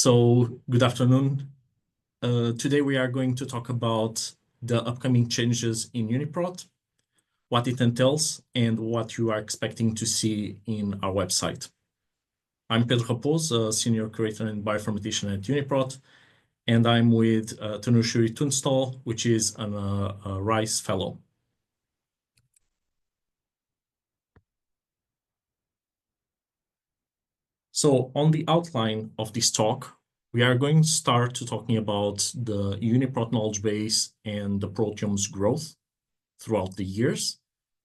Good afternoon. Today we are going to talk about the upcoming changes in UniProt, what it entails, and what you are expecting to see in our website. I'm Pedro Raposo, a Senior Curator and Bioinformatician at UniProt, and I'm with Tanushri Tunstall, which is a Rice Fellow. So on the outline of this talk, we are going to start talking about the UniProt Knowledgebase and the proteomes growth throughout the years.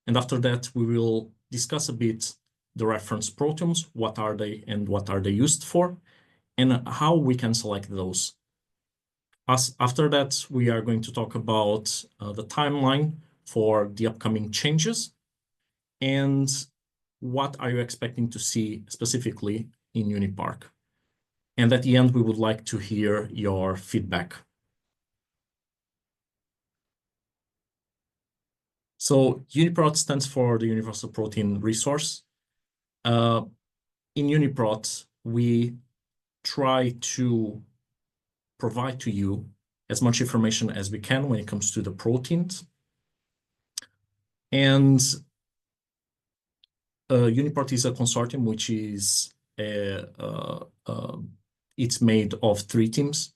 And after that, we will discuss a bit the reference proteomes, what are they and what are they used for, and how we can select those. After that, we are going to talk about the timeline for the upcoming changes and what are you expecting to see specifically in UniPark. And at the end, we would like to hear your feedback. So UniProt stands for the Universal Protein Resource. In UniProt, we try to provide to you as much information as we can when it comes to the proteins. And UniProt is a consortium which is it's made of 3 teams.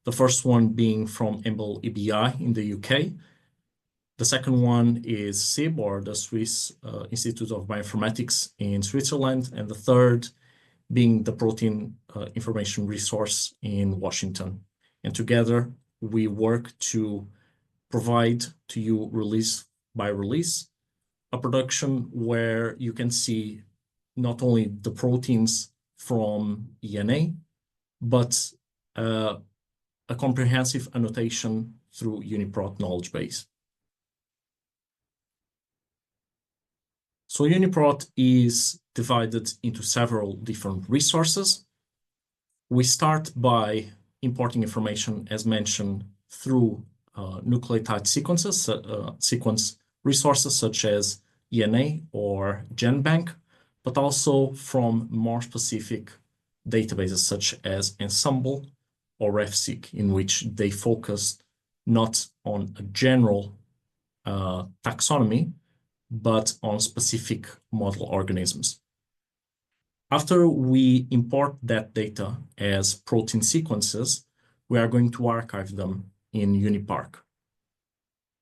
The first one being from EBI in the UK. The second one is SIB, or the Swiss Institute of Bioinformatics in Switzerland. And the third being the Protein Information Resource in Washington. And together we work to provide to you release by release a production where you can see not only the proteins from ENA, but a comprehensive annotation through UniProt Knowledgebase. So UniProt is divided into several different resources. We start by importing information, as mentioned, through nucleotide sequences, sequence resources such as ENA or GenBank, but also from more specific databases such as Ensemble or RefSeq, in which they focus not on a general taxonomy, but on specific model organisms. After we import that data as protein sequences, we are going to archive them in UniPark.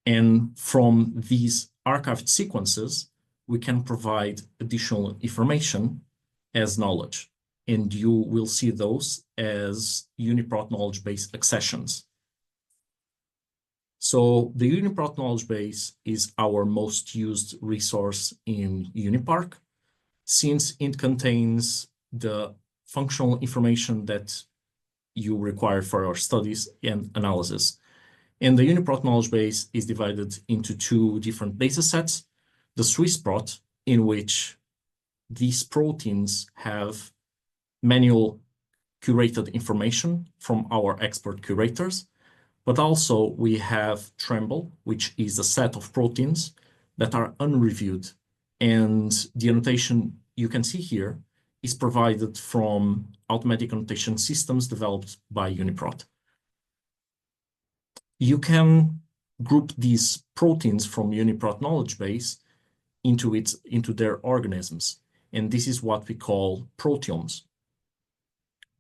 And from these archived sequences, we can provide additional information as knowledge. And you will see those as UniProt Knowledgebase accessions. So the UniProt Knowledgebase is our most used resource in UniPark, since it contains the functional information that you require for your studies and analysis. And the UniProt Knowledgebase is divided into 2 different data sets. The SwissProt, in which these proteins have manual curated information from our expert curators, but also we have Tremble, which is a set of proteins that are unreviewed. And the annotation you can see here is provided from automatic annotation systems developed by UniProt. You can group these proteins from UniProt Knowledgebase into their organisms. And this is what we call proteomes.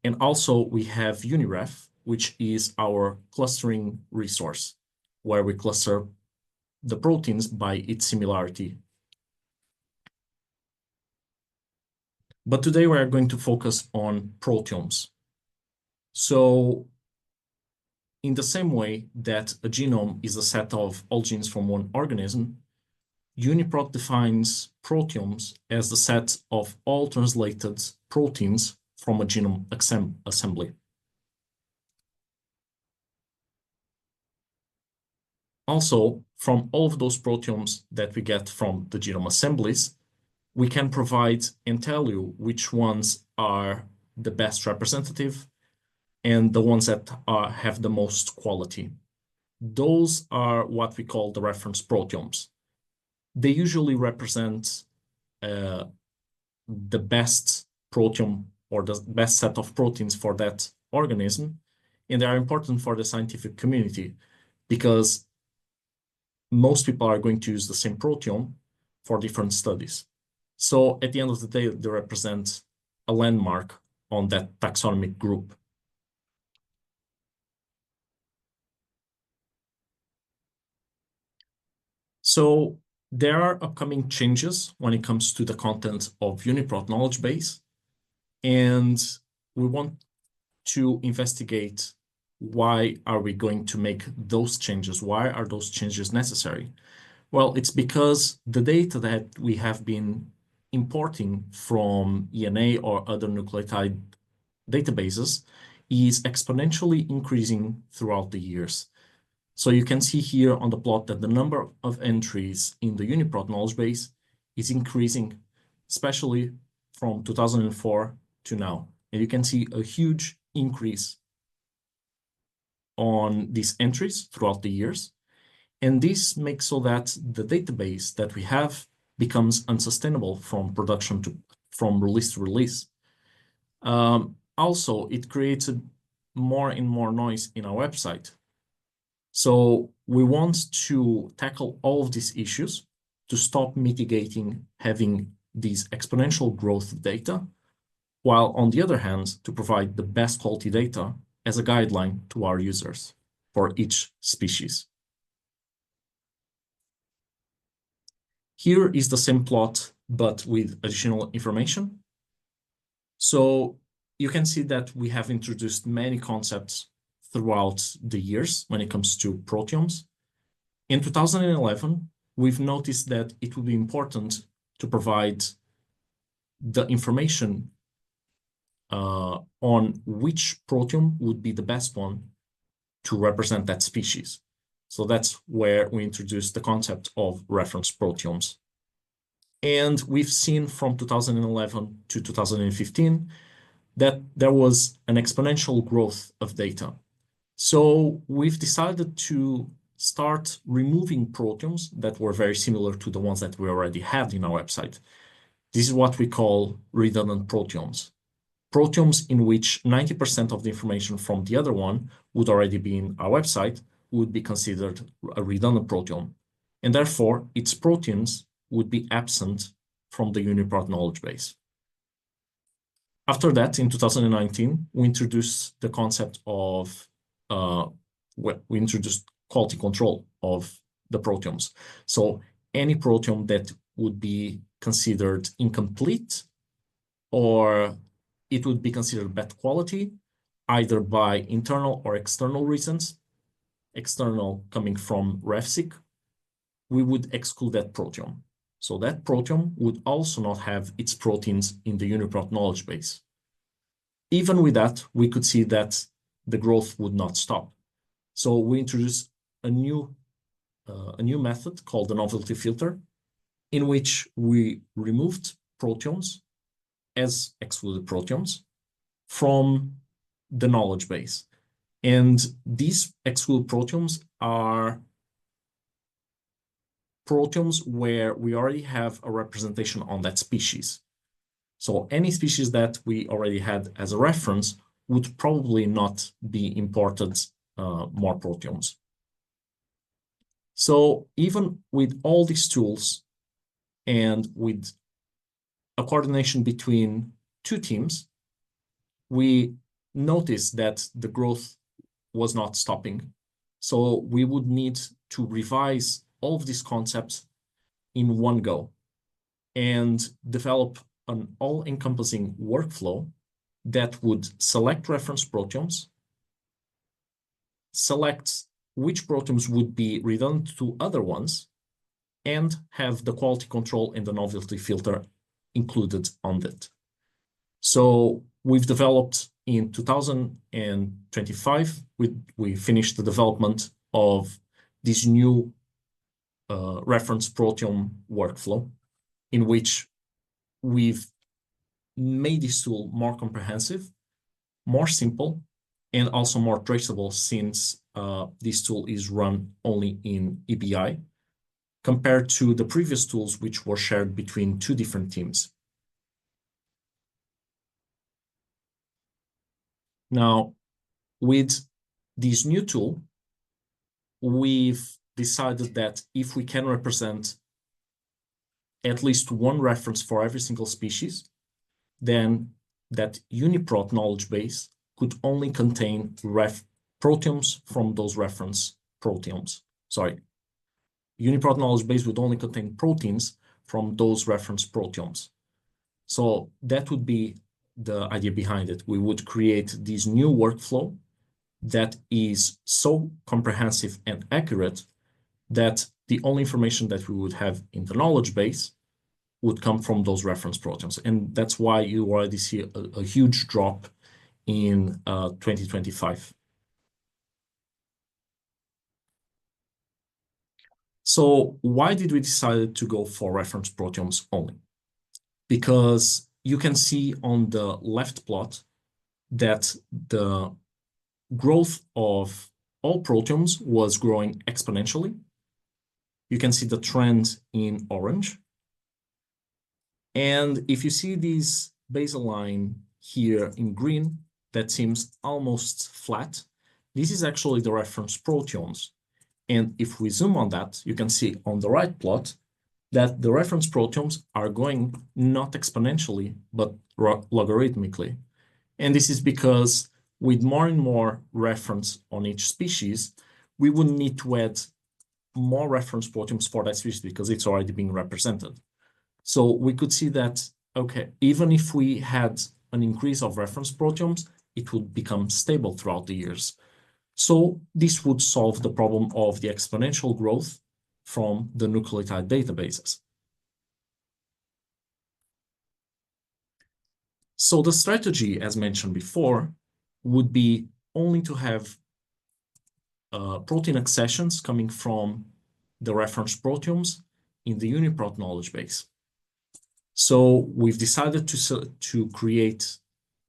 And also we have UniRef, which is our clustering resource, where we cluster the proteins by its similarity. But today we are going to focus on proteomes. So in the same way that a genome is a set of all genes from one organism, UniProt defines proteomes as the set of all translated proteins from a genome assembly. Also, from all of those proteomes that we get from the genome assemblies, we can provide and tell you which ones are the best representative and the ones that have the most quality. Those are what we call the reference proteomes. They usually represent the best proteome or the best set of proteins for that organism, and they are important for the scientific community because most people are going to use the same proteome for different studies. So at the end of the day, they represent a landmark on that taxonomic group. So there are upcoming changes when it comes to the content of UniProt Knowledgebase, and we want to investigate why are we going to make those changes? Why are those changes necessary? Well, it's because the data that we have been importing from ENA or other nucleotide databases is exponentially increasing throughout the years. So you can see here on the plot that the number of entries in the UniProt Knowledgebase is increasing, especially from 2004 to now. And you can see a huge increase on these entries throughout the years. And this makes so that the database that we have becomes unsustainable from production from release to release. Also, it creates more and more noise in our website. So we want to tackle all of these issues to stop mitigating having these exponential growth of data, while on the other hand, to provide the best quality data as a guideline to our users for each species. Here is the same plot, but with additional information. So you can see that we have introduced many concepts throughout the years when it comes to proteomes. In 2011, we've noticed that it would be important to provide the information on which proteome would be the best one to represent that species. So that's where we introduced the concept of reference proteomes. And we've seen from 2011 to 2015 that there was an exponential growth of data. So we've decided to start removing proteomes that were very similar to the ones that we already had in our website. This is what we call redundant proteomes. Proteomes in which 90% of the information from the other one would already be in our website would be considered a redundant proteome. And therefore, its proteins would be absent from the UniProt knowledge base. After that, in 2019, we introduced the concept of, we introduced quality control of the proteomes. So any proteome that would be considered incomplete, or it would be considered bad quality, either by internal or external reasons, external coming from RefSeq, we would exclude that proteome. So that proteome would also not have its proteins in the UniProt knowledge base. Even with that, we could see that the growth would not stop. So we introduced a new method called the novelty filter, in which we removed proteomes as excluded proteomes from the knowledge base. And these excluded proteomes are proteomes where we already have a representation on that species. So any species that we already had as a reference would probably not be imported more proteomes. So even with all these tools and with a coordination between two teams, we noticed that the growth was not stopping. So we would need to revise all of these concepts in one go and develop an all-encompassing workflow that would select reference proteomes, select which proteomes would be redundant to other ones, and have the quality control and the novelty filter included on that. So we've developed in 2025, we finished the development of this new reference proteome workflow, in which we've made this tool more comprehensive, more simple, and also more traceable, since this tool is run only in EBI, compared to the previous tools which were shared between two different teams. Now, With this new tool, we've decided that if we can represent at least one reference for every single species, then that UniProt knowledge base could only contain proteomes from those reference proteomes. Sorry, UniProt knowledge base would only contain proteins from those reference proteomes. So that would be the idea behind it. We would create this new workflow that is so comprehensive and accurate that the only information that we would have in the knowledge base would come from those reference proteins. And that's why you already see a huge drop in 2025. So why did we decide to go for reference proteomes only? Because you can see on the left plot that the growth of all proteomes was growing exponentially. You can see the trend in orange. And if you see this basal line here in green, that seems almost flat. This is actually the reference proteomes. And if we zoom on that, you can see on the right plot that the reference proteomes are going not exponentially, but logarithmically. And this is because with more and more reference on each species, we would need to add more reference proteomes for that species because it's already being represented. So we could see that, okay, even if we had an increase of reference proteomes, it would become stable throughout the years. So this would solve the problem of the exponential growth from the nucleotide databases. So the strategy, as mentioned before, would be only to have protein accessions coming from the reference proteomes in the UniProt knowledge base. So we've decided to create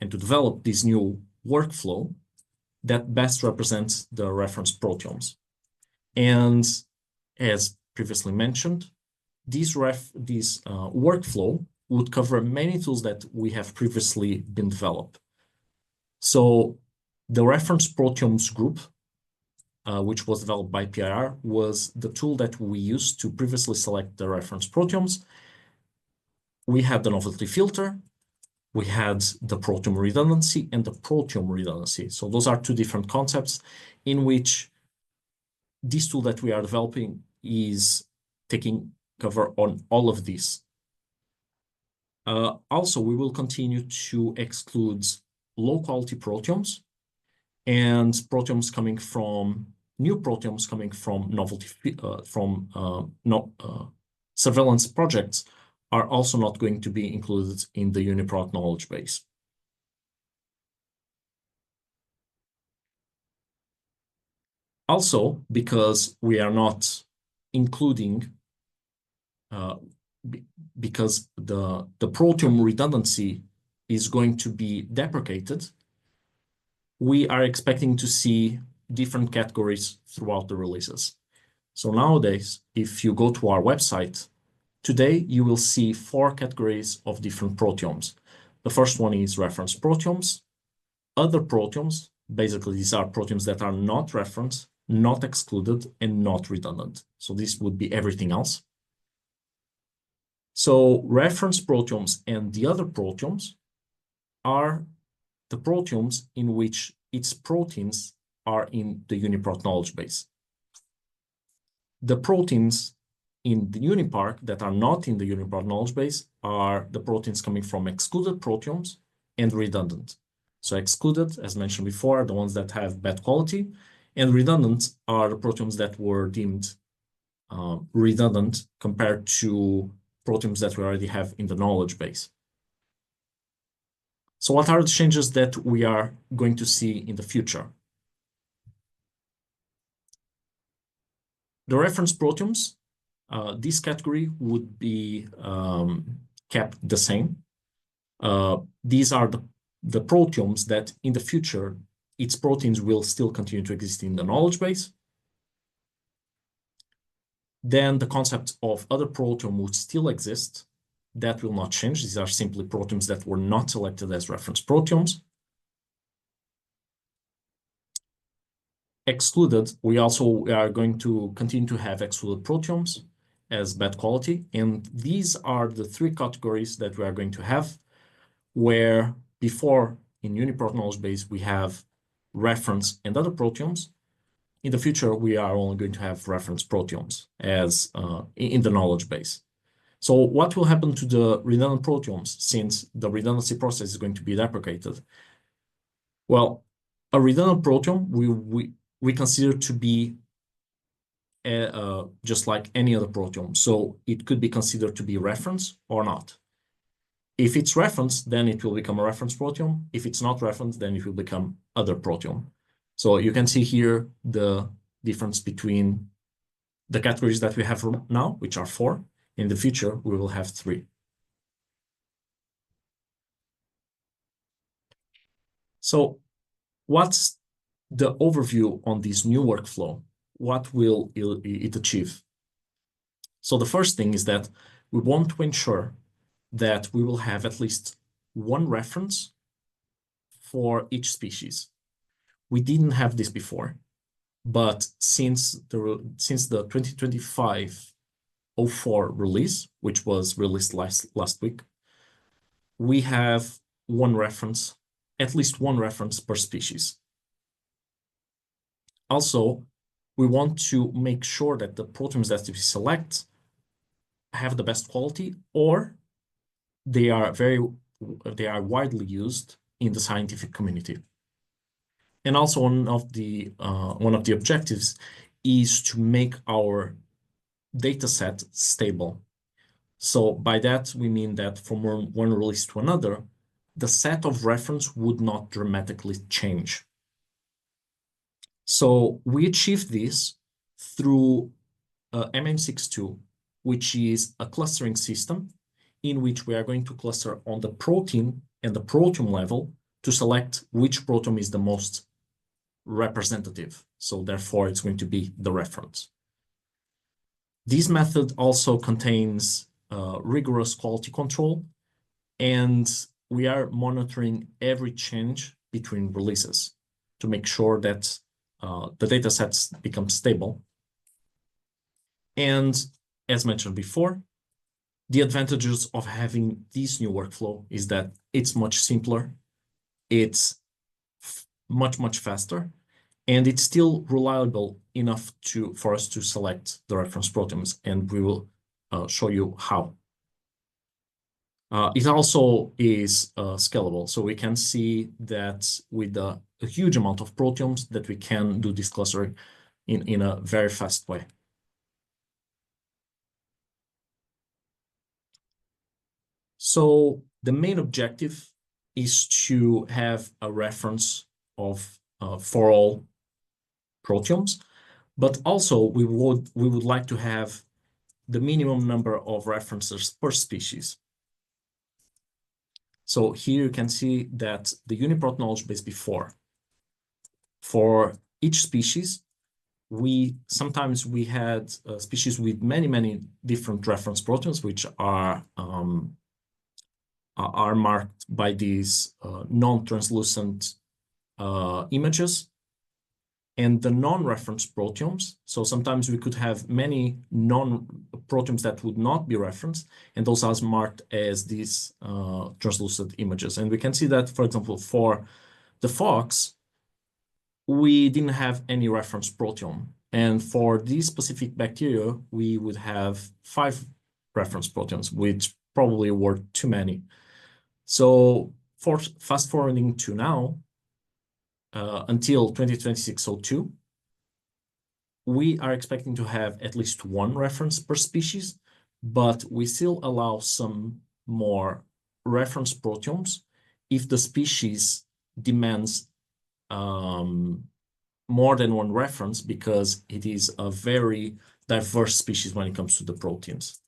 and to develop this new workflow that best represents the reference proteomes. And as previously mentioned, this workflow would cover many tools that we have previously been developed. So the reference proteomes group, which was developed by PIR, was the tool that we used to previously select the reference proteomes. We had the novelty filter, we had the proteome redundancy and the proteome redundancy. So those are two different concepts in which this tool that we are developing is taking cover on all of these. Also, we will continue to exclude low-quality proteomes and proteomes coming from new proteomes coming from novelty surveillance projects are also not going to be included in the UniProt knowledge base. Also, because we are not including, because the proteome redundancy is going to be deprecated, we are expecting to see different categories throughout the releases. So nowadays, if you go to our website, today you will see 4 categories of different proteomes. The first one is reference proteomes, other proteomes. Basically, these are proteomes that are not referenced, not excluded, and not redundant. So this would be everything else. So reference proteomes and the other proteomes are the proteomes in which its proteins are in the UniProt knowledge base. The proteins in the UniPark that are not in the UniProt knowledge base are the proteins coming from excluded proteomes and redundant. So excluded, as mentioned before, are the ones that have bad quality, and redundant are the proteomes that were deemed redundant compared to proteomes that we already have in the knowledge base. So what are the changes that we are going to see in the future? The reference proteomes, this category would be kept the same. These are the proteomes that in the future, its proteins will still continue to exist in the knowledge base. Then the concept of other proteome would still exist. That will not change. These are simply proteomes that were not selected as reference proteomes. Excluded, we also are going to continue to have excluded proteomes as bad quality. And these are the three categories that we are going to have, where before in UniProt Knowledgebase, we have reference and other proteomes. In the future, we are only going to have reference proteomes as in the knowledge base. So what will happen to the redundant proteomes since the redundancy process is going to be deprecated? Well, a redundant proteome we consider to be just like any other proteome. So it could be considered to be reference or not. If it's reference, then it will become a reference proteome. If it's not reference, then it will become other proteome. So you can see here the difference between the categories that we have now, which are 4. In the future, we will have 3. So what's the overview on this new workflow? What will it achieve? So the first thing is that we want to ensure that we will have at least one reference for each species. We didn't have this before, but since the 2025-04 release, which was released last week, we have one reference, at least one reference per species. Also, we want to make sure that the proteins that we select have the best quality, or they are widely used in the scientific community. And also one of the objectives is to make our data set stable. So by that, we mean that from one release to another, the set of reference would not dramatically change. So we achieved this through MM62, which is a clustering system in which we are going to cluster on the protein and the proteome level to select which proteome is the most representative. So therefore, it's going to be the reference. This method also contains rigorous quality control, and we are monitoring every change between releases to make sure that the data sets become stable. And as mentioned before, the advantages of having this new workflow is that it's much simpler, it's much faster, and it's still reliable enough for us to select the reference proteins, and we will show you how. It also is scalable, so we can see that with a huge amount of proteomes that we can do this clustering in a very fast way. So the main objective is to have a reference of for all proteomes, but also we would like to have the minimum number of references per species. So here you can see that the UniProt Knowledgebase before, for each species, sometimes we had species with many different reference proteins, which are marked by these non-translucent images, and the non-reference proteomes. So sometimes we could have many non-proteomes that would not be referenced, and those are marked as these translucent images. And we can see that, for example, for the fox, we didn't have any reference proteome. And for these specific bacteria, we would have 5 reference proteins, which probably were too many. So for fast forwarding to now, until 2026-02, we are expecting to have at least one reference per species, but we still allow some more reference proteomes if the species demands more than one reference, because it is a very diverse species when it comes to the proteins.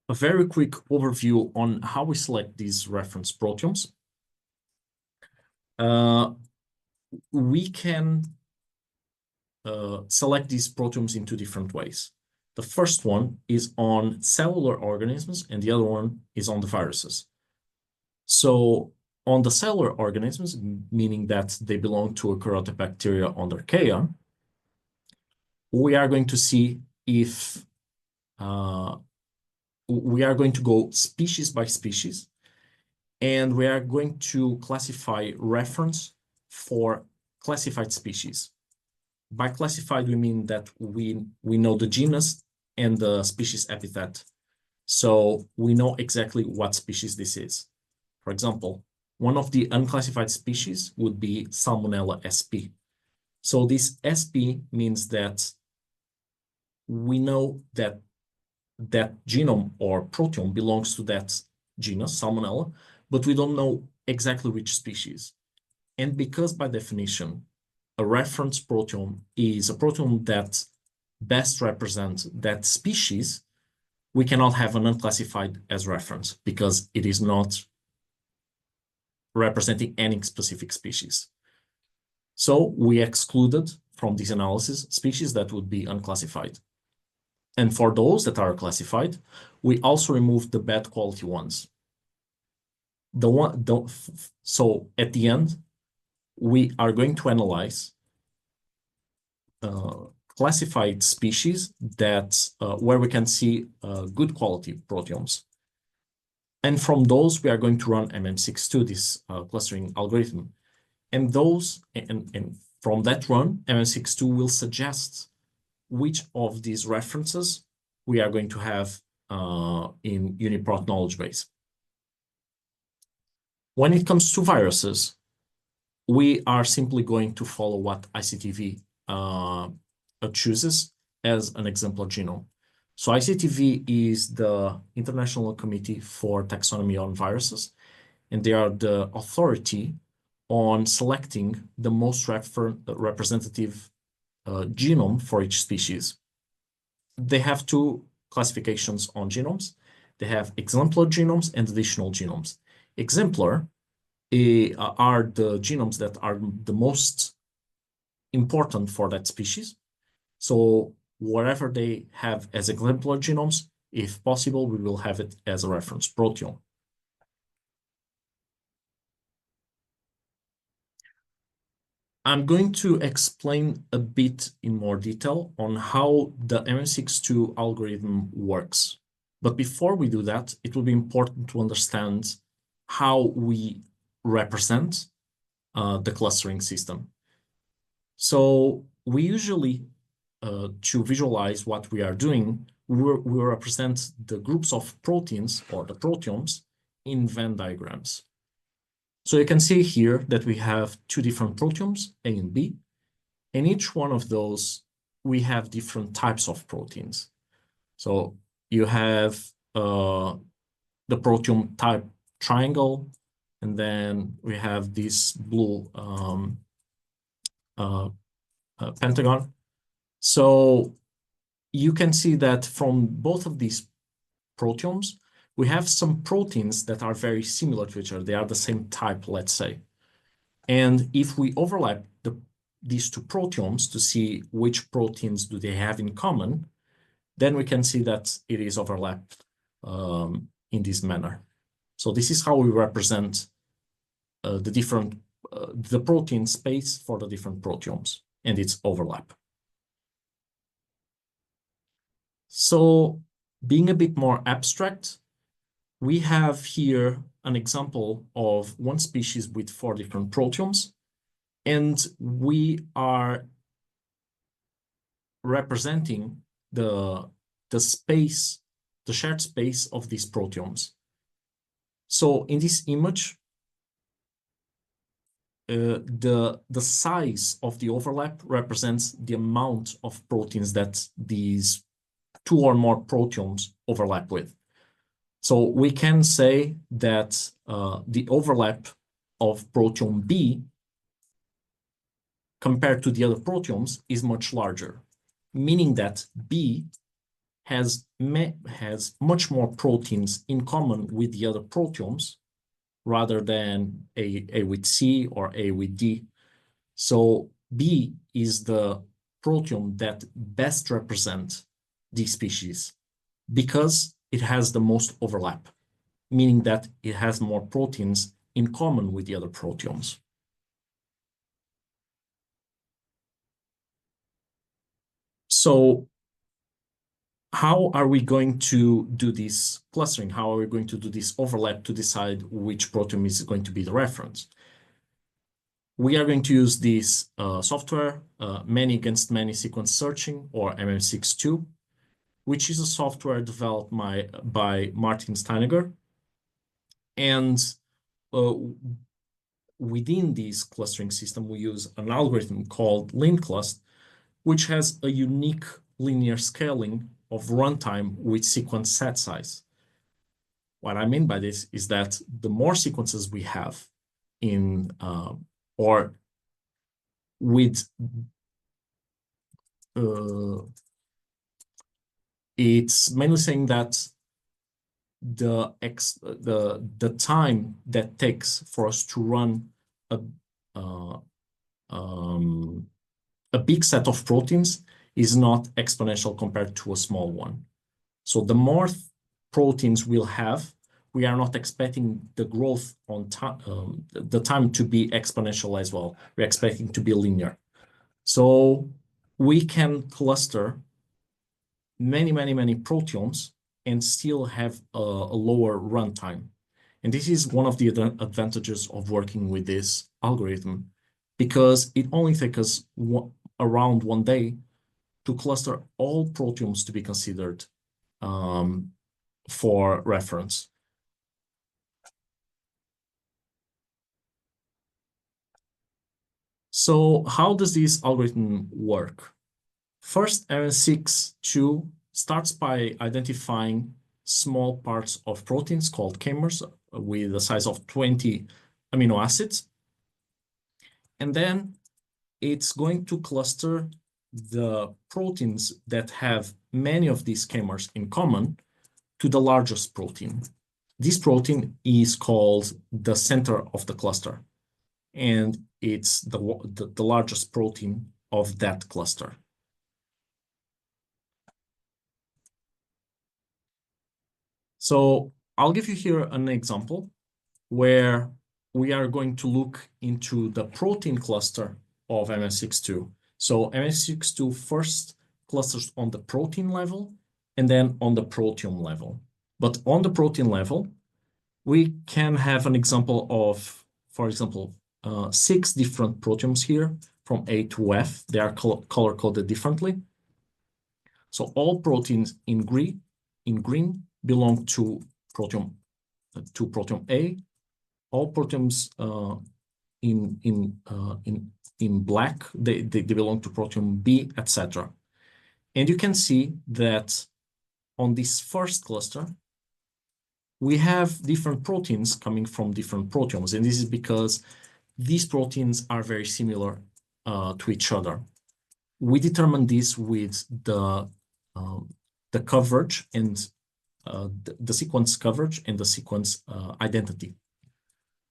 A very quick overview on how we select these reference proteomes. We can select these proteomes in 2 different ways. The first one is on cellular organisms, and the other one is on the viruses. So On the cellular organisms, meaning that they belong to a Corotobacteria on Archaea, we are going to see if we are going to go species by species, and we are going to classify reference for classified species. By classified, we mean that we know the genus and the species epithet. So we know exactly what species this is. For example, one of the unclassified species would be Salmonella sp. So this sp means that we know that that genome or proteome belongs to that genus, Salmonella, but we don't know exactly which species. And because by definition, a reference proteome is a proteome that best represents that species, we cannot have an unclassified as reference because it is not representing any specific species. So we excluded from this analysis species that would be unclassified. And for those that are classified, we also removed the bad quality ones. So at the end, we are going to analyze classified species that where we can see good quality proteomes. And from those, we are going to run MM62, this clustering algorithm. And from that run, MM62 will suggest which of these references we are going to have in UniProt Knowledgebase. When it comes to viruses, we are simply going to follow what ICTV chooses as an exemplar genome. So ICTV is the International Committee for Taxonomy on Viruses, and they are the authority on selecting the most representative genome for each species. They have two classifications on genomes. They have exemplar genomes and additional genomes. Exemplar are the genomes that are the most important for that species. So whatever they have as exemplar genomes, if possible, we will have it as a reference proteome. I'm going to explain a bit in more detail on how the MM62 algorithm works. But before we do that, it will be important to understand how we represent the clustering system. So we usually, to visualize what we are doing, we represent the groups of proteins or the proteomes in Venn diagrams. So you can see here that we have two different proteomes, A and B, and each one of those, we have different types of proteins. So you have the proteome type triangle, and then we have this blue pentagon. So you can see that from both of these proteomes, we have some proteins that are very similar to each other. They are the same type, let's say. And if we overlap these two proteomes to see which proteins do they have in common, then we can see that it is overlapped in this manner. So this is how we represent the protein space for the different proteomes and its overlap. So being a bit more abstract, we have here an example of one species with 4 different proteomes, and we are representing the space, the shared space of these proteomes. So in this image, the size of the overlap represents the amount of proteins that these 2 or more proteomes overlap with. So we can say that the overlap of proteome B compared to the other proteomes is much larger, meaning that B has much more proteins in common with the other proteomes rather than A with C or A with D. So B is the proteome that best represents the species because it has the most overlap, meaning that it has more proteins in common with the other proteomes. So how are we going to do this clustering? How are we going to do this overlap to decide which proteome is going to be the reference? We are going to use this software, many against many sequence searching, or MM62, which is a software developed by Martin Steiniger. And within this clustering system, we use an algorithm called linclust, which has a unique linear scaling of runtime with sequence set size. What I mean by this is that the more sequences we have in, or with, it's mainly saying that the time that takes for us to run a big set of proteins is not exponential compared to a small one. So the more proteins we'll have, we are not expecting the growth on time, the time to be exponential as well. We're expecting to be linear. So we can cluster many proteomes and still have a lower runtime. And this is one of the advantages of working with this algorithm, because it only takes us around 1 day to cluster all proteomes to be considered for reference. So how does this algorithm work? First, MM62 starts by identifying small parts of proteins called chimeras with a size of 20 amino acids. And then it's going to cluster the proteins that have many of these chimeras in common to the largest protein. This protein is called the center of the cluster, and it's the largest protein of that cluster. So I'll give you here an example where we are going to look into the protein cluster of MS62. So MS62 first clusters on the protein level and then on the proteome level. But on the protein level, we can have an example of, for example, 6 different proteomes here from A to F. They are color-coded differently. So all proteins in green belong to proteome A. All proteins in black, they belong to proteome B, etc. And you can see that on this first cluster, we have different proteins coming from different proteomes. And this is because these proteins are very similar to each other. We determine this with the coverage and the sequence coverage and the sequence identity.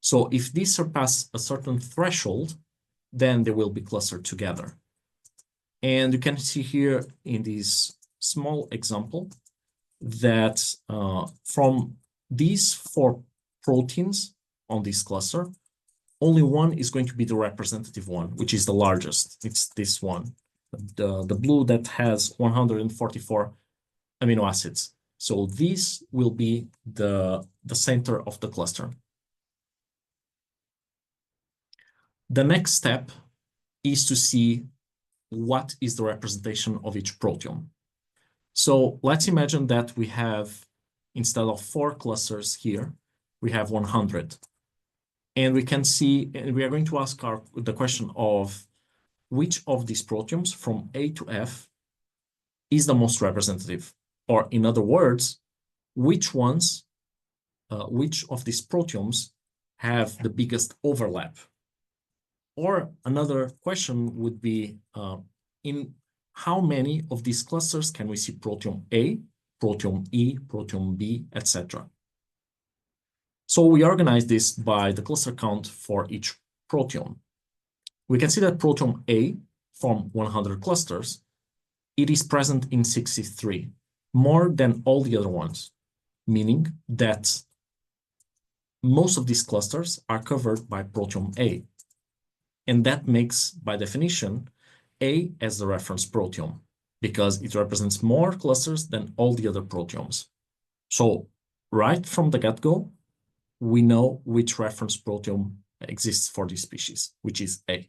So if these surpass a certain threshold, then they will be clustered together. And you can see here in this small example that from these 4 proteins on this cluster, only one is going to be the representative one, which is the largest. It's this one, the blue that has 144 amino acids. So this will be the center of the cluster. The next step is to see what is the representation of each proteome. So let's imagine that we have, instead of 4 clusters here, we have 100. And we can see, and we are going to ask the question of which of these proteomes from A to F is the most representative? Or in other words, which of these proteomes have the biggest overlap? Or another question would be, in how many of these clusters can we see proteome A, proteome E, proteome B, etc.? So we organize this by the cluster count for each proteome. We can see that proteome A, from 100 clusters, it is present in 63, more than all the other ones, meaning that most of these clusters are covered by proteome A. And that makes, by definition, A as the reference proteome, because it represents more clusters than all the other proteomes. So right from the get-go, we know which reference proteome exists for this species, which is A.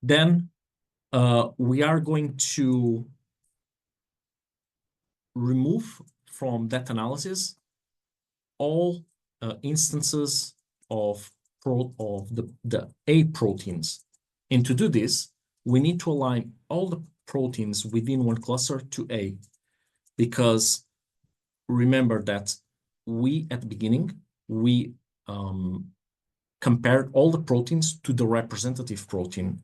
Then we are going to remove from that analysis all instances of the A proteins. And to do this, we need to align all the proteins within one cluster to A, because remember that at the beginning, we compared all the proteins to the representative protein,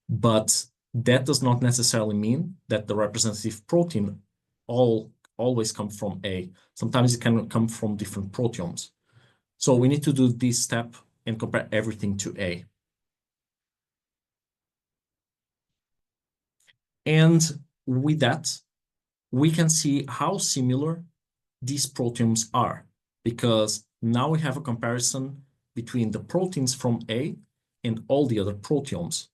but that does not necessarily mean that the representative protein always come from A. Sometimes it can come from different proteomes. So we need to do this step and compare everything to A. And with that, we can see how similar these proteomes are, because now we have a comparison between the proteins from A and all the other proteomes.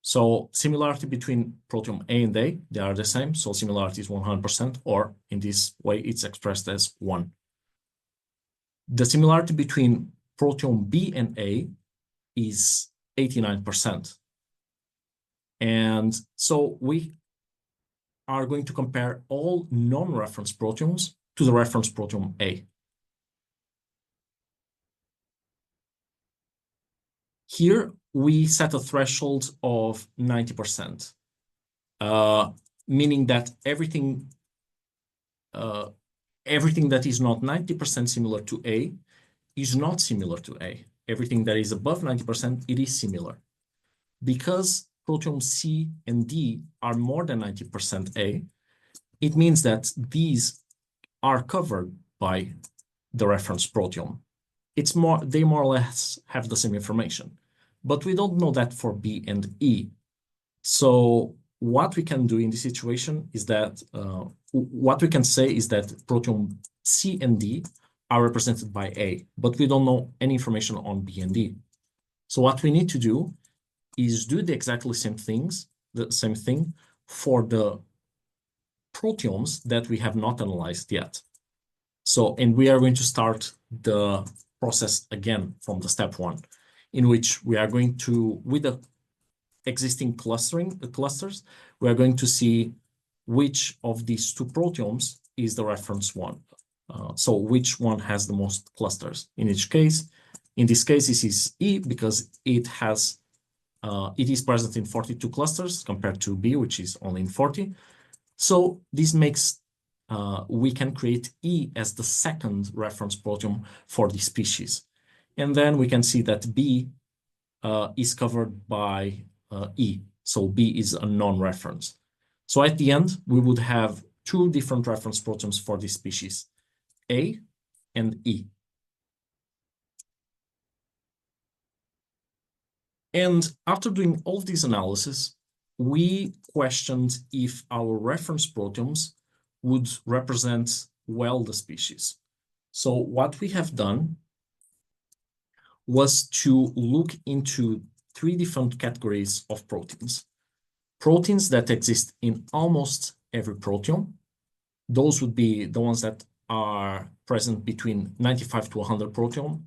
So similarity between proteome A and A, they are the same. So similarity is 100%, or in this way, it's expressed as 1. The similarity between proteome B and A is 89%. And so we are going to compare all non-reference proteomes to the reference proteome A. Here, we set a threshold of 90%, meaning that everything that is not 90% similar to A is not similar to A. Everything that is above 90%, it is similar. Because proteome C and D are more than 90% A, it means that these are covered by the reference proteome. They more or less have the same information, but we don't know that for B and E. So what we can do in this situation is that, what we can say is that proteome C and D are represented by A, but we don't know any information on B and D. So what we need to do is do the exactly same thing for the proteomes that we have not analyzed yet. So, and we are going to start the process again from the step 1, in which we are going to, with the existing clusters, we are going to see which of these two proteomes is the reference one. So which one has the most clusters in each case. In this case, this is E, because it is present in 42 clusters compared to B, which is only in 40. So this makes, we can create E as the second reference proteome for the species. And then we can see that B is covered by E. So B is a non-reference. So at the end, we would have two different reference proteomes for this species, A and E. And after doing all of this analysis, we questioned if our reference proteomes would represent well the species. So what we have done was to look into 3 different categories of proteins. Proteins that exist in almost every proteome. Those would be the ones that are present between 95 to 100 to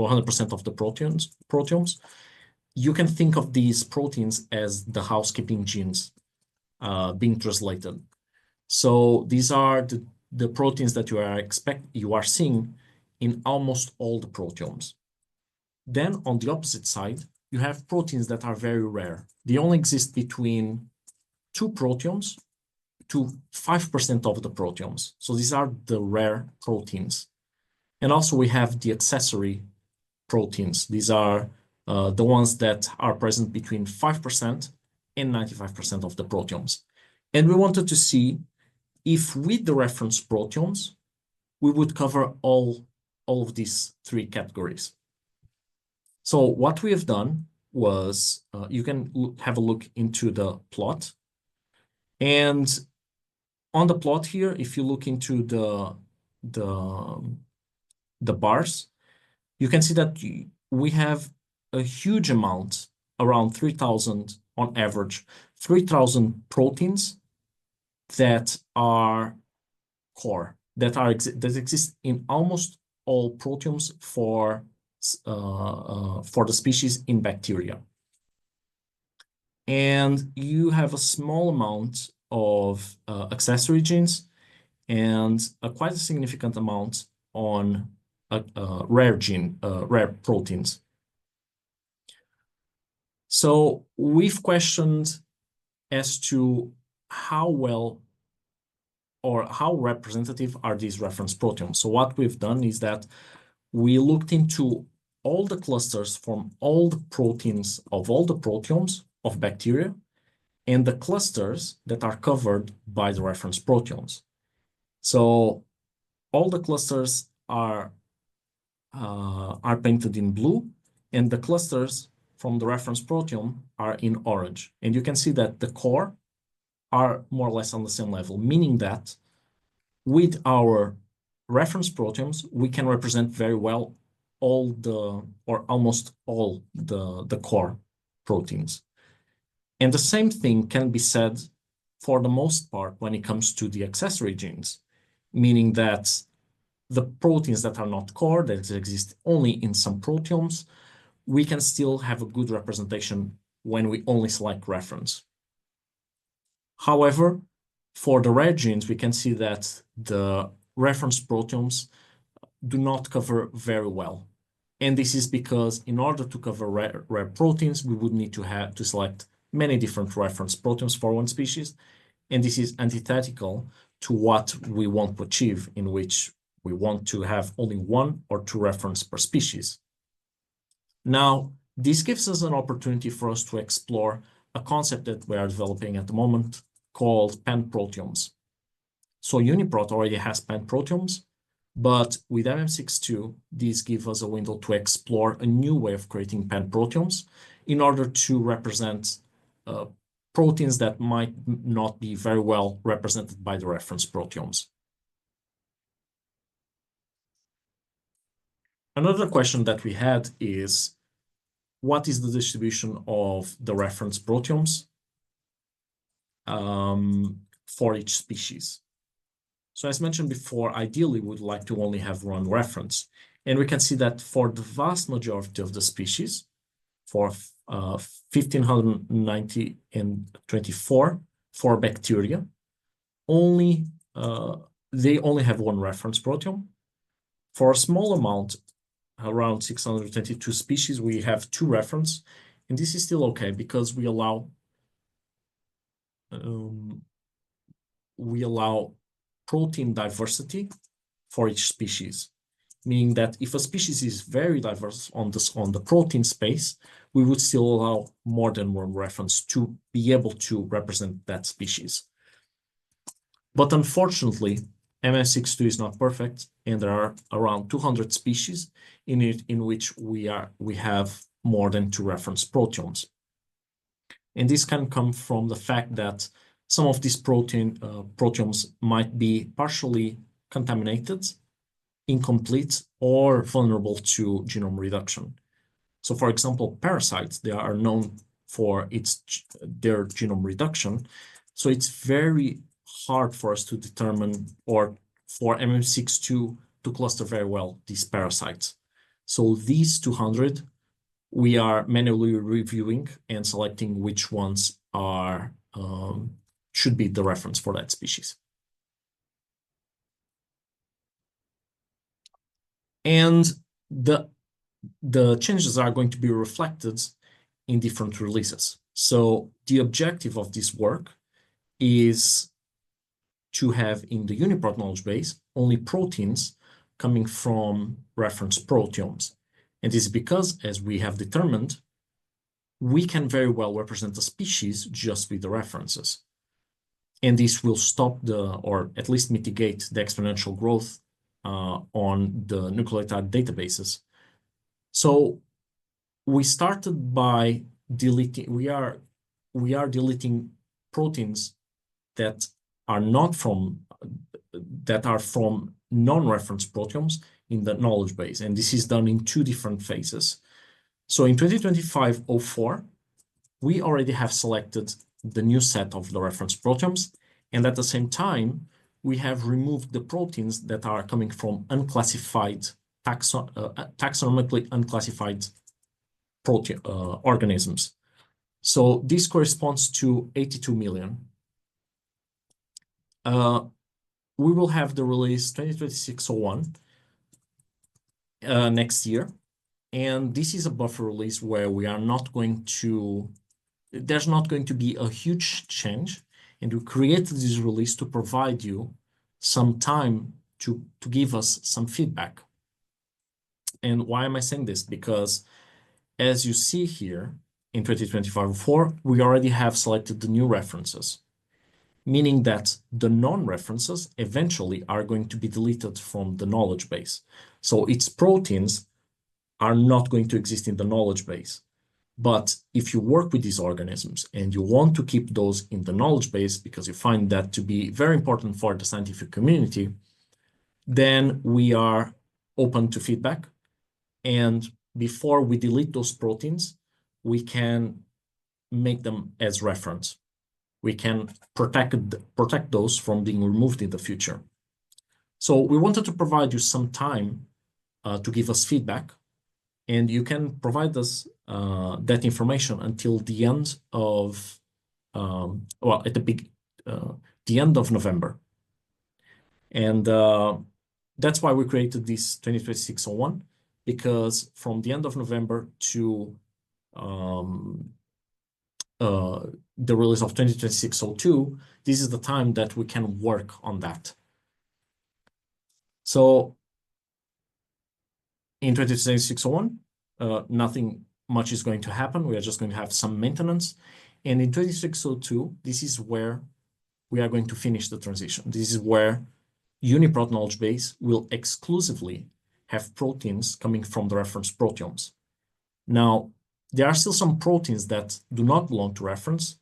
100% of the proteomes. You can think of these proteins as the housekeeping genes being translated. So these are the proteins that you are seeing in almost all the proteomes. Then on the opposite side, you have proteins that are very rare. They only exist between 2 proteomes to 5% of the proteomes. So these are the rare proteins. And also we have the accessory proteins. These are the ones that are present between 5% and 95% of the proteomes. And we wanted to see if with the reference proteomes, we would cover all of these 3 categories. So what we have done was, you can have a look into the plot. And On the plot here, if you look into the bars, you can see that we have a huge amount, around 3,000 on average, 3,000 proteins that are core, that exist in almost all proteomes for the species in bacteria. And you have a small amount of accessory genes and quite a significant amount on rare proteins. So we've questioned as to how well or how representative are these reference proteomes. So what we've done is that we looked into all the clusters from all the proteins of all the proteomes of bacteria and the clusters that are covered by the reference proteomes. So all the clusters are painted in blue, and the clusters from the reference proteome are in orange. And you can see that the core are more or less on the same level, meaning that with our reference proteomes, we can represent very well all the, or almost all the core proteins. And the same thing can be said for the most part when it comes to the accessory genes, meaning that the proteins that are not core, that exist only in some proteomes, we can still have a good representation when we only select reference. However, for the rare genes, we can see that the reference proteomes do not cover very well. And this is because in order to cover rare proteins, we would need to select many different reference proteomes for one species. And this is antithetical to what we want to achieve, in which we want to have only one or two reference per species. Now, this gives us an opportunity for us to explore a concept that we are developing at the moment called pan-proteomes. So UniProt already has pan-proteomes, but with MM62, these give us a window to explore a new way of creating pan-proteomes in order to represent proteins that might not be very well represented by the reference proteomes. Another question that we had is, what is the distribution of the reference proteomes for each species? So as mentioned before, ideally, we'd like to only have one reference. And we can see that for the vast majority of the species, for 1,590 and 24 for bacteria, they only have one reference proteome. For a small amount, around 622 species, we have two reference, and this is still okay because we allow protein diversity for each species, meaning that if a species is very diverse on the protein space, we would still allow more than one reference to be able to represent that species. But unfortunately, MS62 is not perfect, and there are around 200 species in which we have more than two reference proteomes. And this can come from the fact that some of these proteomes might be partially contaminated, incomplete, or vulnerable to genome reduction. So for example, parasites, they are known for their genome reduction. So it's very hard for us to determine, or for MM62 to cluster very well these parasites. So these 200, we are manually reviewing and selecting which ones are should be the reference for that species. And the changes are going to be reflected in different releases. So the objective of this work is to have in the UniProt knowledge base only proteins coming from reference proteomes. And this is because, as we have determined, we can very well represent a species just with the references. And this will stop or at least mitigate the exponential growth on the nucleotide databases. So we started by deleting, we are deleting proteins that are not from non-reference proteomes in the knowledge base. And this is done in two different phases. So in 2025-04, we already have selected the new set of the reference proteomes. And at the same time, we have removed the proteins that are coming from unclassified, taxonomically unclassified organisms. So this corresponds to 82 million. We will have the release 2026-01 next year. And this is a buffer release where we are not going to, there's not going to be a huge change. And we created this release to provide you some time to give us some feedback. And why am I saying this? Because as you see here in 2025-04, we already have selected the new references, meaning that the non-references eventually are going to be deleted from the knowledge base. So its proteins are not going to exist in the knowledge base. But if you work with these organisms and you want to keep those in the knowledge base because you find that to be very important for the scientific community, then we are open to feedback. And before we delete those proteins, we can make them as reference. We can protect those from being removed in the future. So we wanted to provide you some time to give us feedback, and you can provide us that information until the end of, at the end of November. And that's why we created this 2026-01, because from the end of November to the release of 2026-02, this is the time that we can work on that. So in 2026-01, nothing much is going to happen. We are just going to have some maintenance. And in 2026-02, this is where we are going to finish the transition. This is where UniProt Knowledgebase will exclusively have proteins coming from the reference proteomes. Now, there are still some proteins that do not belong to reference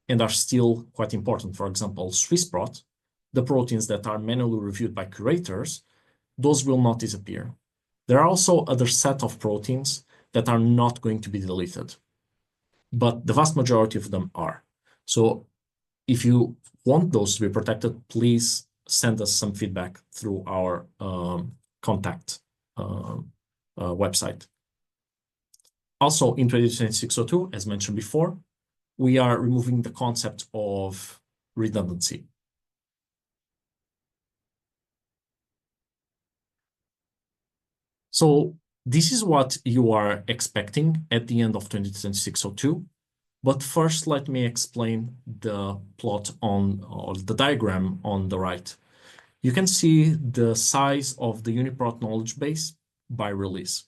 and are still quite important. For example, SwissProt, the proteins that are manually reviewed by curators, those will not disappear. There are also other set of proteins that are not going to be deleted, but the vast majority of them are. So if you want those to be protected, please send us some feedback through our contact website. Also in 2026-02, as mentioned before, we are removing the concept of redundancy. So this is what you are expecting at the end of 2026-02. But first, let me explain the plot or the diagram on the right. You can see the size of the UniProt knowledge base by release.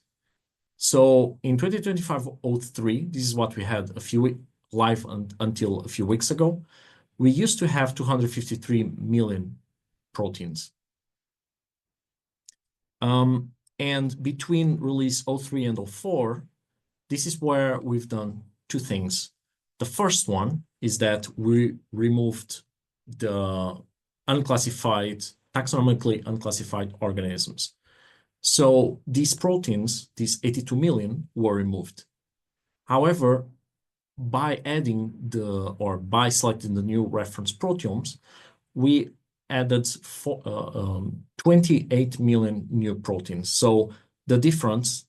So in 2025-03, this is what we had until a few weeks ago. We used to have 253 million proteins. And between release 03 and 04, this is where we've done two things. The first one is that we removed the taxonomically unclassified organisms. So these proteins, these 82 million, were removed. However, by by selecting the new reference proteomes, we added 28 million new proteins. So the difference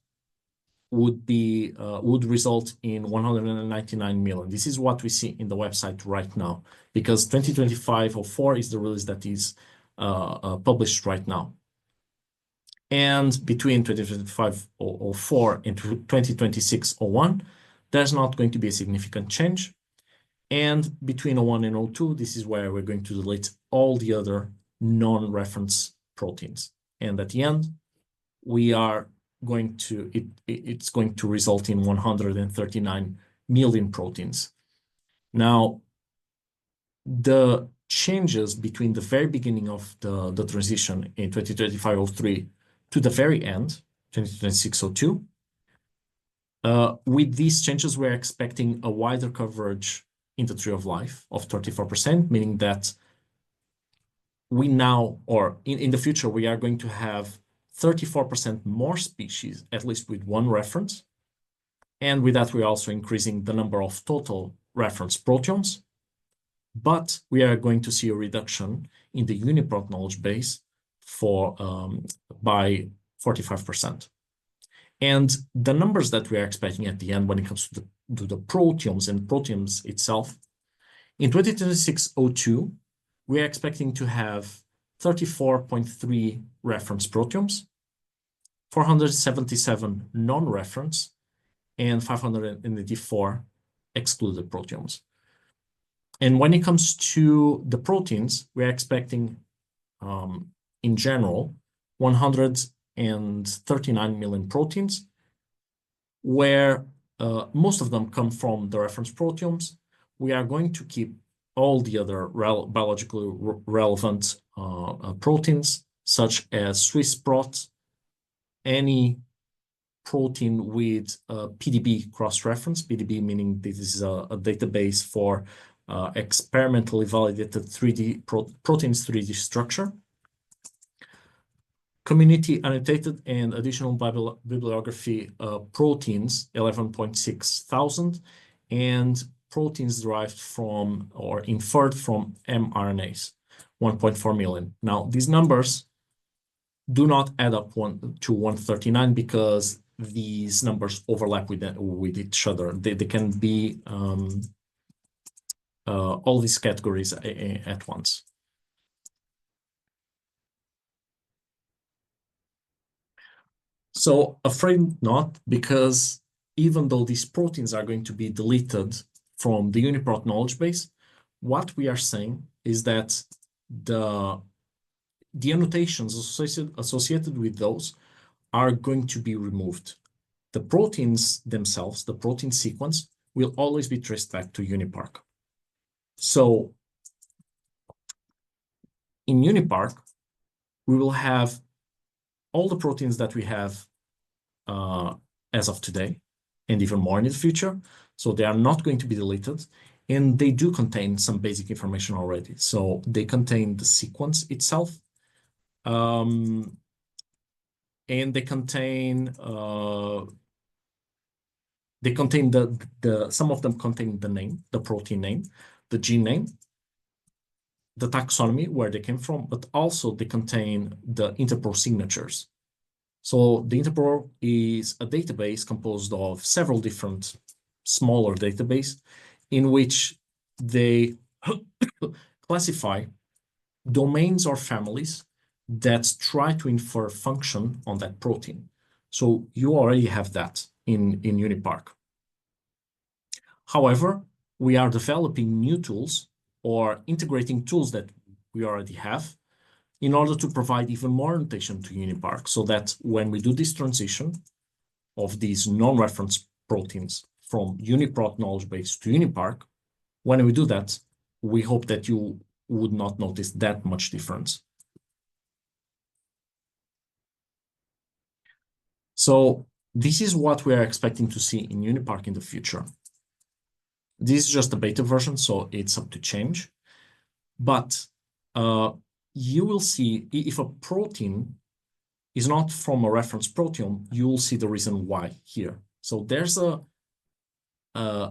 would result in 199 million. This is what we see in the website right now, because 2025-04 is the release that is published right now. And between 2025-04 and 2026-01, there's not going to be a significant change. And between 01 and 02, this is where we're going to delete all the other non-reference proteins. And at the end, it's going to result in 139 million proteins. Now, the changes between the very beginning of the transition in 2025-03 to the very end, 2026-02, with these changes, we're expecting a wider coverage in the tree of life of 34%, meaning that we now, or in the future, we are going to have 34% more species, at least with one reference. And with that, we're also increasing the number of total reference proteomes. But we are going to see a reduction in the UniProt knowledge base by 45%. And the numbers that we are expecting at the end when it comes to the proteomes and proteins itself, in 2026-02, we are expecting to have 34.3 reference proteomes, 477 non-reference, and 584 excluded proteomes. And when it comes to the proteins, we're expecting, in general, 139 million proteins, where most of them come from the reference proteomes. We are going to keep all the other biologically relevant proteins, such as Swiss-Prot, any protein with PDB cross-reference, PDB meaning this is a database for experimentally validated 3D proteins 3D structure. Community annotated and additional bibliography proteins, 11.6 thousand, and proteins derived from or inferred from mRNAs, 1.4 million. Now, these numbers do not add up to 139 because these numbers overlap with each other. They can be all these categories at once. So afraid not, because even though these proteins are going to be deleted from the UniProt knowledge base, what we are saying is that the annotations associated with those are going to be removed. The proteins themselves, the protein sequence, will always be traced back to UniProt. So in UniProt, we will have all the proteins that we have as of today, and even more in the future. So they are not going to be deleted, and they do contain some basic information already. So they contain the sequence itself, and they contain some of them contain the name, the protein name, the gene name, the taxonomy, where they came from, but also they contain the Interpro signatures. So the Interpro is a database composed of several different smaller databases in which they classify domains or families that try to infer function on that protein. So you already have that in UniProt. However, we are developing new tools or integrating tools that we already have in order to provide even more annotation to UniProt, so that when we do this transition of these non-reference proteins from UniProt knowledge base to UniProt, when we do that, we hope that you would not notice that much difference. So this is what we are expecting to see in UniProt in the future. This is just a beta version, so it's up to change. But you will see if a protein is not from a reference proteome, you will see the reason why here. So there's a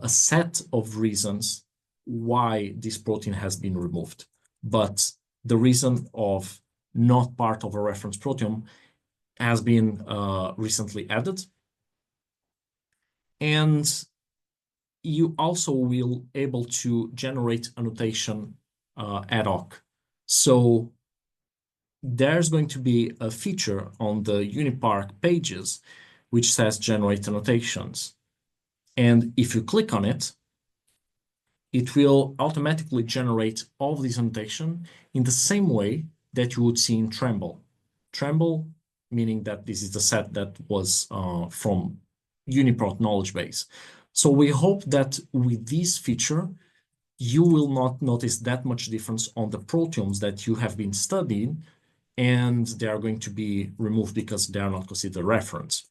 set of reasons why this protein has been removed. But the reason of not part of a reference proteome has been recently added. And you also will able to generate annotation ad hoc. So there's going to be a feature on the UniProt pages which says generate annotations. And if you click on it, it will automatically generate all of these annotation in the same way that you would see in Tremble. Tremble, meaning that this is the set that was from UniProt knowledge base. So we hope that with this feature, you will not notice that much difference on the proteomes that you have been studying, and they are going to be removed because they are not considered reference.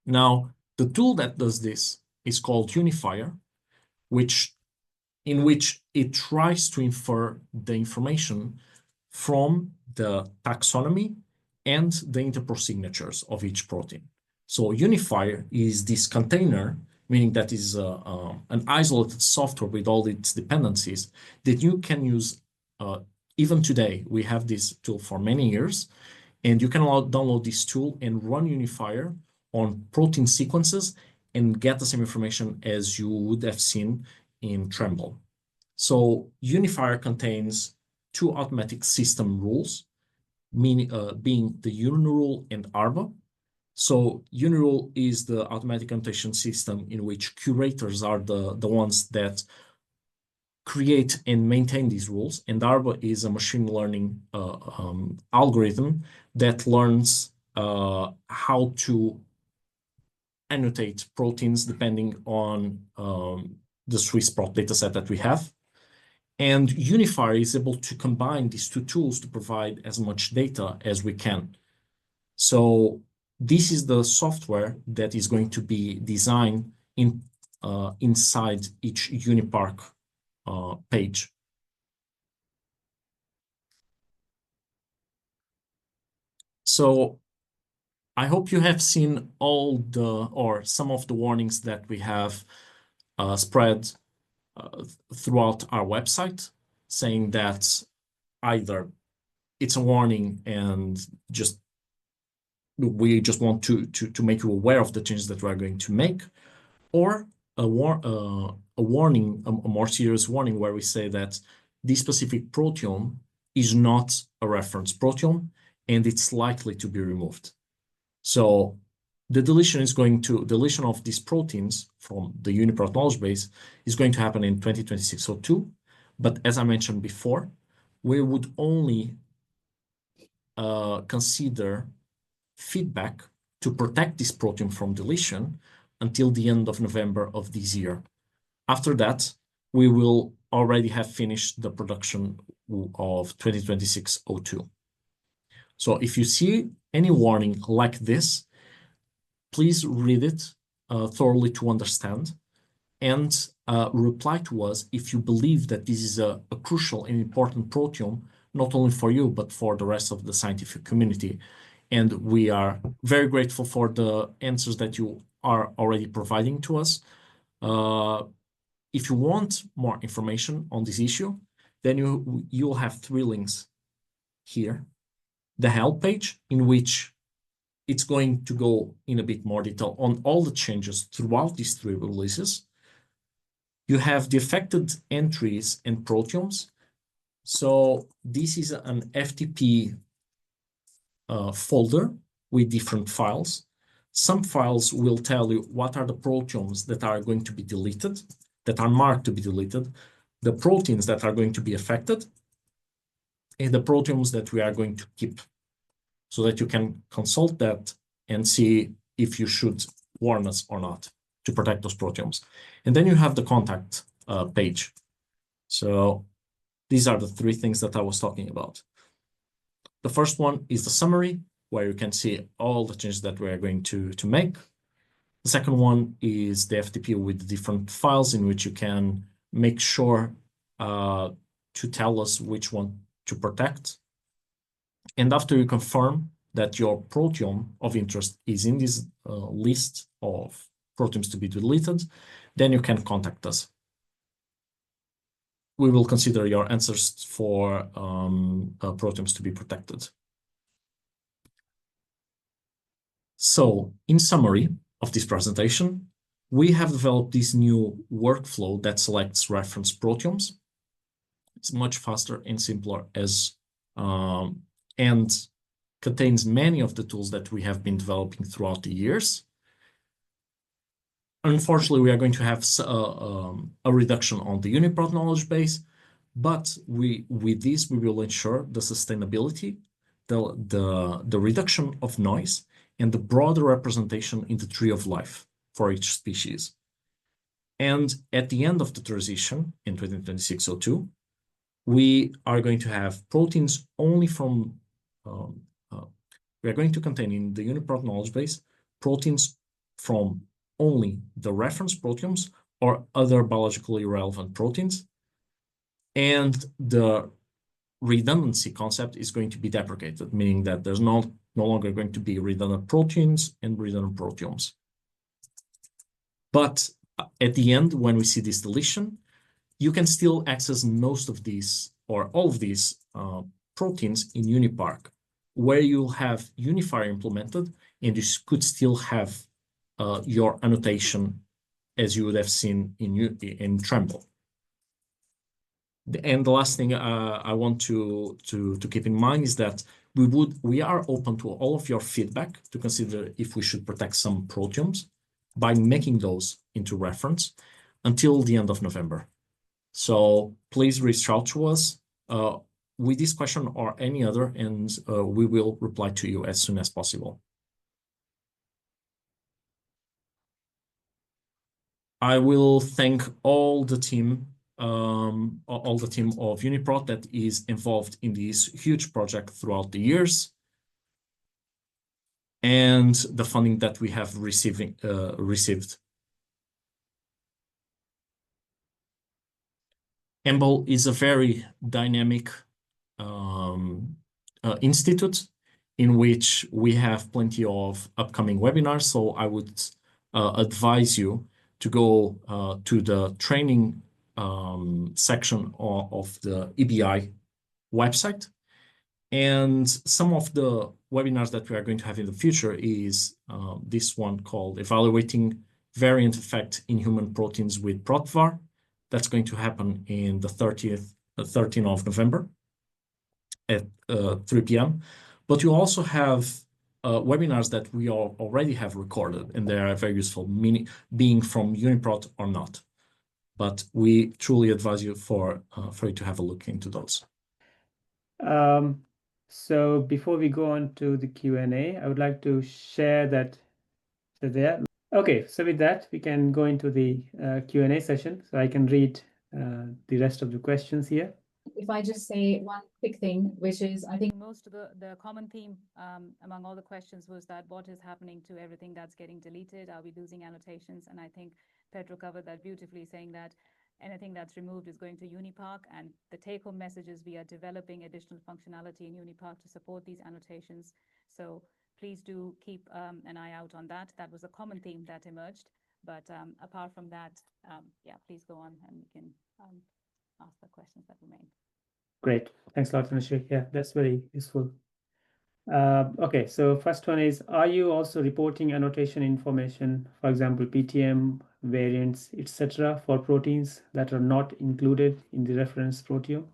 Now, the tool that does this is called Unifier, which in which it tries to infer the information from the taxonomy and the interpro signatures of each protein. So Unifier is this container, meaning that is an isolated software with all its dependencies that you can use. Even today, we have this tool for many years, and you can download this tool and run Unifier on protein sequences and get the same information as you would have seen in Tremble. So Unifier contains two automatic system rules, meaning being the UniRule and ARBA. So UniRule is the automatic annotation system in which curators are the ones that create and maintain these rules, and ARBA is a machine learning algorithm that learns how to annotate proteins depending on the SwissProt dataset that we have. And Unifier is able to combine these two tools to provide as much data as we can. So this is the software that is going to be designed inside each UniProt page. So I hope you have seen all or some of the warnings that we have spread throughout our website, saying that either it's a warning and we just want to make you aware of the changes that we are going to make, or a warning, a more serious warning, where we say that this specific proteome is not a reference proteome and it's likely to be removed. So the deletion of these proteins from the UniProt Knowledgebase is going to happen in 2026-02. But as I mentioned before, we would only consider feedback to protect this proteome from deletion until the end of November of this year. After that, we will already have finished the production of 2026-02. So if you see any warning like this, please read it thoroughly to understand, and reply to us if you believe that this is a crucial and important proteome, not only for you, but for the rest of the scientific community. And we are very grateful for the answers that you are already providing to us. If you want more information on this issue, then you'll have 3 links here. The help page, in which it's going to go in a bit more detail on all the changes throughout these 3 releases. You have the affected entries and proteomes. So this is an FTP folder with different files. Some files will tell you what are the proteomes that are going to be deleted, that are marked to be deleted, the proteins that are going to be affected, and the proteomes that we are going to keep, so that you can consult that and see if you should warn us or not to protect those proteomes. And then you have the contact page. So these are the 3 things that I was talking about. The first one is the summary, where you can see all the changes that we are going to make. The second one is the FTP with the different files, in which you can make sure to tell us which one to protect. And after you confirm that your proteome of interest is in this list of proteins to be deleted, then you can contact us. We will consider your answers for proteins to be protected. So, in summary of this presentation, we have developed this new workflow that selects reference proteomes. It's much faster and simpler and contains many of the tools that we have been developing throughout the years. Unfortunately, we are going to have a reduction on the UniProt knowledge base, but with this, we will ensure the sustainability, the reduction of noise, and the broader representation in the tree of life for each species. And at the end of the transition in 2026-02, we are going to have proteins only from, we are going to contain in the UniProt knowledge base proteins from only the reference proteomes or other biologically relevant proteins, And the redundancy concept is going to be deprecated, meaning that there's no longer going to be redundant proteins and redundant proteomes. But at the end, when we see this deletion, you can still access most of these or all of these proteins in UniProt, where you'll have unifier implemented, and you could still have your annotation as you would have seen in Tremble. And the last thing I want to keep in mind is that we are open to all of your feedback to consider if we should protect some proteomes by making those into reference until the end of November. So please reach out to us with this question or any other, and we will reply to you as soon as possible. I will thank all the team of UniProt that is involved in this huge project throughout the years, and the funding that we have received. EMBL is a very dynamic institute in which we have plenty of upcoming webinars. So I would advise you to go to the training section of the EBI website. And some of the webinars that we are going to have in the future is this one called Evaluating Variant Effect in Human Proteins with ProtVar. That's going to happen in the 13th of November at 3 p.m. But you also have webinars that we already have recorded, and they are very useful, being from UniProt or not. But we truly advise you for you to have a look into those. So before we go on to the Q&A, I would like to share that there. Okay, so with that, we can go into the Q&A session. So I can read the rest of the questions here. If I just say one quick thing, which is, I think most of the common theme among all the questions was that what is happening to everything that's getting deleted? Are we losing annotations? And I think Pedro covered that beautifully, saying that anything that's removed is going to UniProt, and the take-home message is we are developing additional functionality in UniProt to support these annotations. So please do keep an eye out on that. That was a common theme that emerged. But apart from that, yeah, please go on and we can ask the questions that remain. Great. Thanks a lot, Anusha. Yeah, that's very useful. Okay, so first one is, are you also reporting annotation information, for example, PTM, variants, etc., for proteins that are not included in the reference proteome?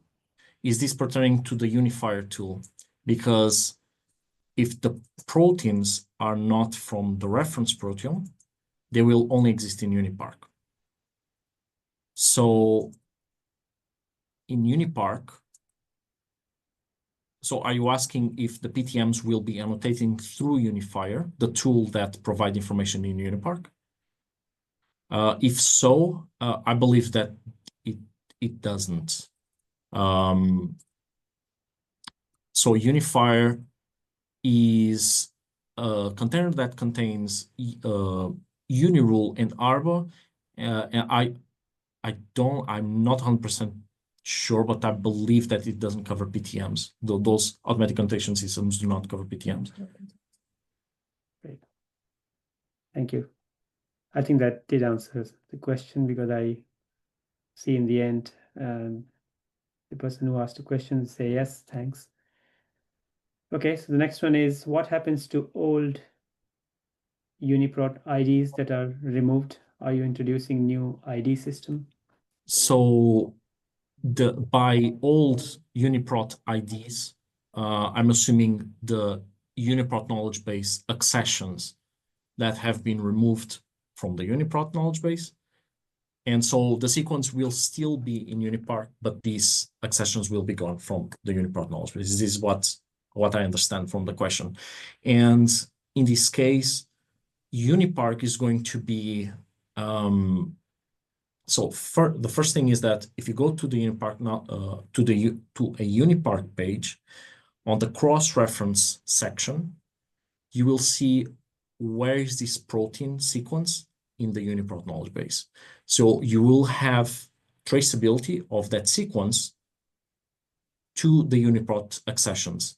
Is this pertaining to the unifier tool? Because if the proteins are not from the reference proteome, they will only exist in UniProt. So in UniProt, so are you asking if the PTMs will be annotating through Unifier, the tool that provides information in UniProt? If so, I believe that it doesn't. So Unifier is a container that contains UniRule and Arba, and I'm not 100% sure, but I believe that it doesn't cover PTMs. Those automatic annotation systems do not cover PTMs. Great. Thank you. I think that did answer the question, because I see in the end the person who asked the question say yes, thanks. Okay, so the next one is, what happens to old UniProt IDs that are removed? Are you introducing new ID system? So by old UniProt IDs, I'm assuming the UniProt Knowledgebase accessions that have been removed from the UniProt Knowledgebase. And so the sequence will still be in UniProt, but these accessions will be gone from the UniProt Knowledgebase. This is what I understand from the question. And in this case, UniProt is going to be the first thing is that if you go to the UniProt to a UniProt page, on the cross-reference section, you will see where is this protein sequence in the UniProt Knowledgebase. So you will have traceability of that sequence to the UniProt accessions.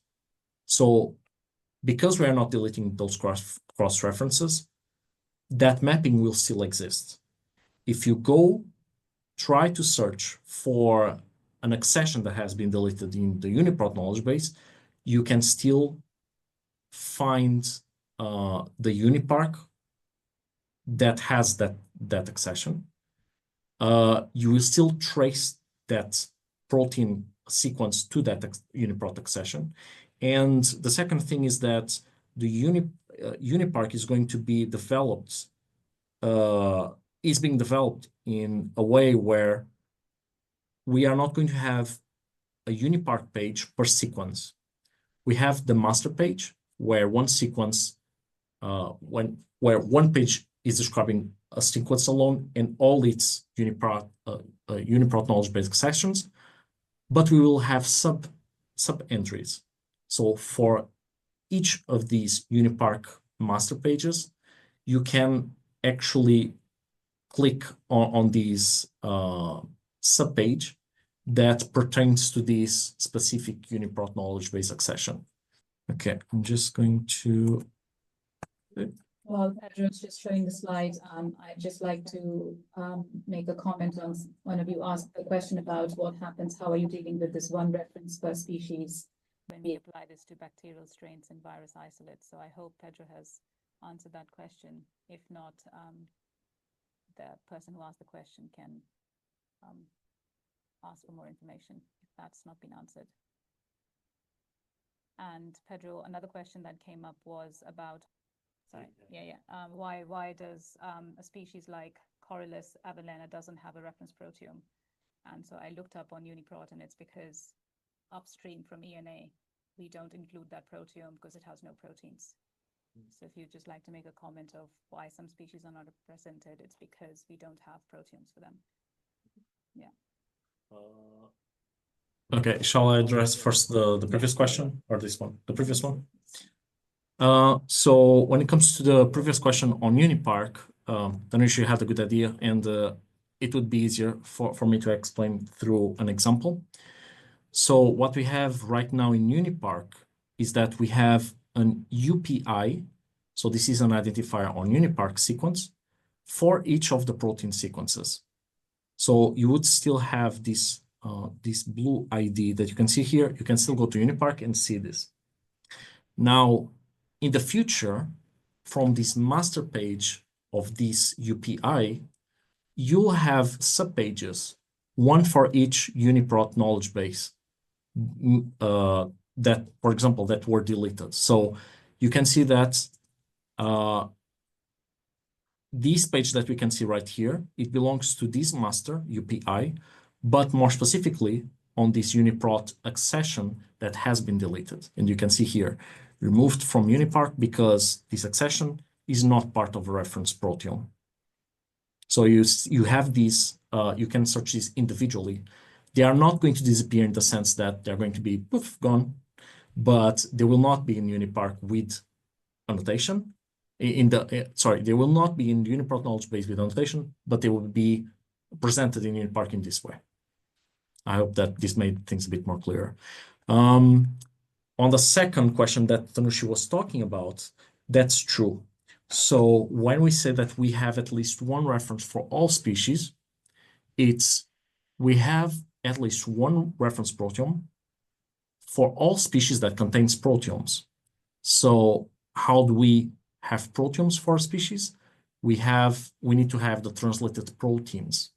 So because we are not deleting those cross-references, that mapping will still exist. If you go try to search for an accession that has been deleted in the UniProt knowledge base, you can still find the UniPark that has that accession. You will still trace that protein sequence to that UniProt accession. And the second thing is that the UniPark is going to be developed, is being developed in a way where we are not going to have a UniPark page per sequence. We have the master page where one sequence, where one page is describing a sequence alone and all its UniProt knowledge base accessions, but we will have sub entries. So for each of these UniPark master pages, you can actually click on this sub page that pertains to this specific UniProt knowledge base accession. Okay, I'm just going to. While Pedro's just showing the slide, I'd just like to make a comment on one of you asked the question about what happens, how are you dealing with this one reference per species when we apply this to bacterial strains and virus isolates. So I hope Pedro has answered that question. If not, the person who asked the question can ask for more information if that's not been answered. And Pedro, another question that came up was about, sorry, why does a species like Corylus avellana doesn't have a reference proteome? And so I looked up on UniProt, and it's because upstream from ENA, we don't include that proteome because it has no proteins. So if you'd just like to make a comment of why some species are not represented, it's because we don't have proteomes for them. Yeah. Okay, shall I address first the previous question or this one? The previous one? So when it comes to the previous question on UniPark, Tanushi, you had a good idea, and it would be easier for me to explain through an example. So what we have right now in UniPark is that we have an UPI. So this is an identifier on UniPark sequence for each of the protein sequences. So you would still have this blue ID that you can see here. You can still go to UniPark and see this. Now, in the future, from this master page of this UPI, you'll have subpages, one for each UniProt knowledge base that, for example, that were deleted. So you can see that this page that we can see right here, it belongs to this master UPI, but more specifically on this UniProt accession that has been deleted. And you can see here, removed from UniPark because this accession is not part of a reference proteome. So you have these, you can search these individually. They are not going to disappear in the sense that they're going to be poof, gone, but they will not be in UniPark with annotation. They will not be in the UniProt knowledge base with annotation, but they will be presented in UniPark in this way. I hope that this made things a bit more clear. On the second question that Tanushi was talking about, that's true. So when we say that we have at least one reference for all species, we have at least one reference proteome for all species that contains proteomes. So how do we have proteomes for species? We need to have the translated proteins.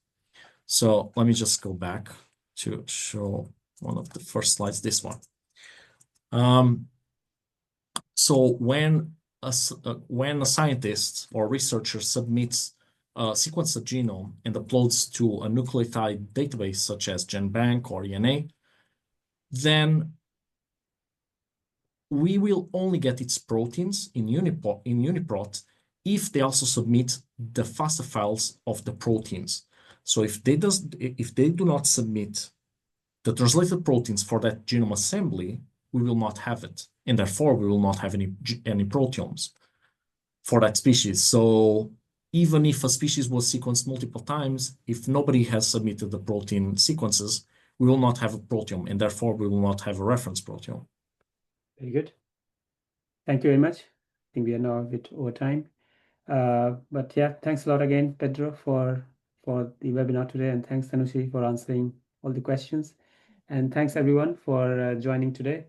So let me just go back to show one of the first slides, this one. So when a scientist or researcher submits sequence a genome and uploads to a nucleotide database such as GenBank or ENA, then we will only get its proteins in UniProt if they also submit the FASTA files of the proteins. So if they do not submit the translated proteins for that genome assembly, we will not have it, and therefore we will not have any proteomes for that species. So even if a species was sequenced multiple times, if nobody has submitted the protein sequences, we will not have a proteome, and therefore we will not have a reference proteome. Very good. Thank you very much. I think we are now a bit over time. But yeah, thanks a lot again, Pedro, for the webinar today, and thanks, Tanushi, for answering all the questions. And thanks everyone for joining today.